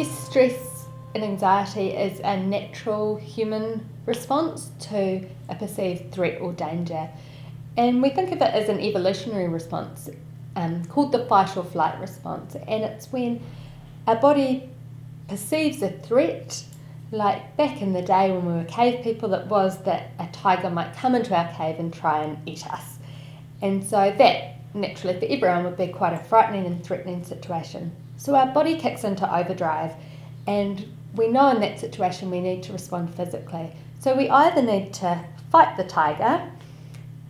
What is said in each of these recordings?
guess stress and anxiety is a natural human response to a perceived threat or danger. And we think of it as an evolutionary response called the fight or flight response. And it's when our body perceives a threat, like back in the day when we were cave people, it was that a tiger might come into our cave and try and eat us. And so that, naturally for everyone, would be quite a frightening and threatening situation. So our body kicks into overdrive, and we know in that situation we need to respond physically. So we either need to fight the tiger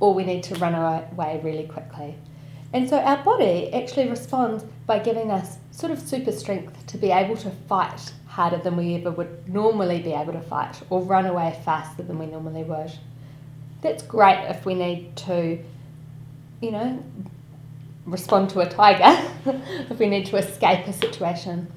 or we need to run away really quickly. And so our body actually responds by giving us sort of super strength to be able to fight harder than we ever would normally be able to fight, or run away faster than we normally would. That's great if we need to, respond to a tiger, if we need to escape a situation.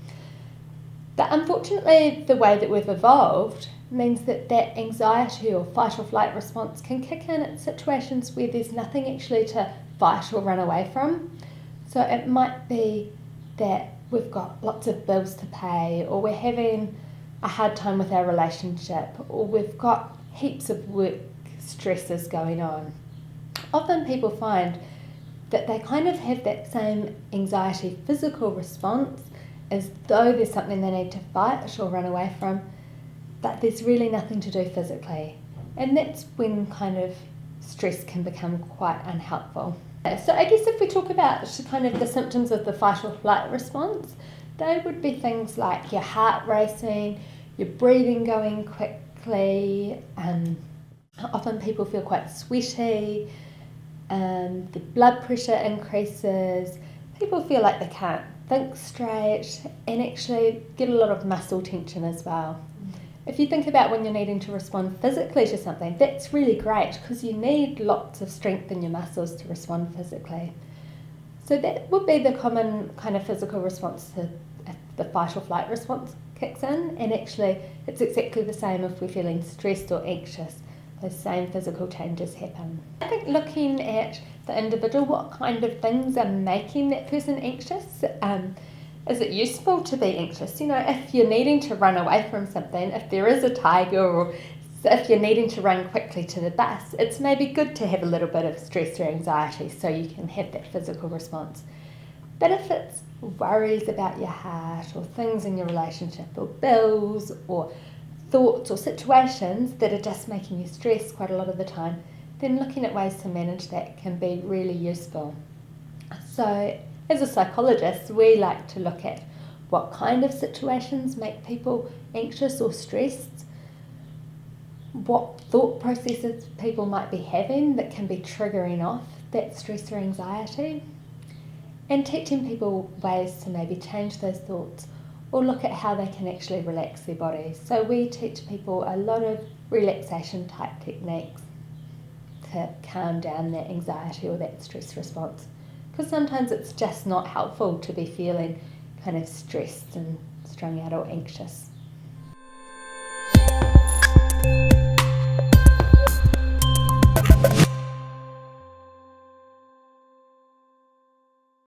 But unfortunately, the way that we've evolved means that anxiety or fight or flight response can kick in at situations where there's nothing actually to fight or run away from. So it might be that we've got lots of bills to pay, or we're having a hard time with our relationship, or we've got heaps of work stresses going on. Often people find that they kind of have that same anxiety physical response as though there's something they need to fight or run away from, but there's really nothing to do physically. And that's when kind of stress can become quite unhelpful. So I guess if we talk about kind of the symptoms of the fight or flight response, they would be things like your heart racing, your breathing going quickly, often people feel quite sweaty, the blood pressure increases, people feel like they can't think straight, and actually get a lot of muscle tension as well. If you think about when you're needing to respond physically to something, that's really great because you need lots of strength in your muscles to respond physically. So that would be the common kind of physical response to if the fight or flight response kicks in, and actually it's exactly the same if we're feeling stressed or anxious. Those same physical changes happen. I think looking at the individual, what kind of things are making that person anxious? Is it useful to be anxious? If you're needing to run away from something, if there is a tiger, or if you're needing to run quickly to the bus, it's maybe good to have a little bit of stress or anxiety so you can have that physical response. But if it's worries about your heart, or things in your relationship, or bills, or thoughts or situations that are just making you stress quite a lot of the time, then looking at ways to manage that can be really useful. So as a psychologist, we like to look at what kind of situations make people anxious or stressed, what thought processes people might be having that can be triggering off that stress or anxiety, and teaching people ways to maybe change those thoughts or look at how they can actually relax their bodies. So we teach people a lot of relaxation type techniques to calm down that anxiety or that stress response, because sometimes it's just not helpful to be feeling kind of stressed and strung out or anxious.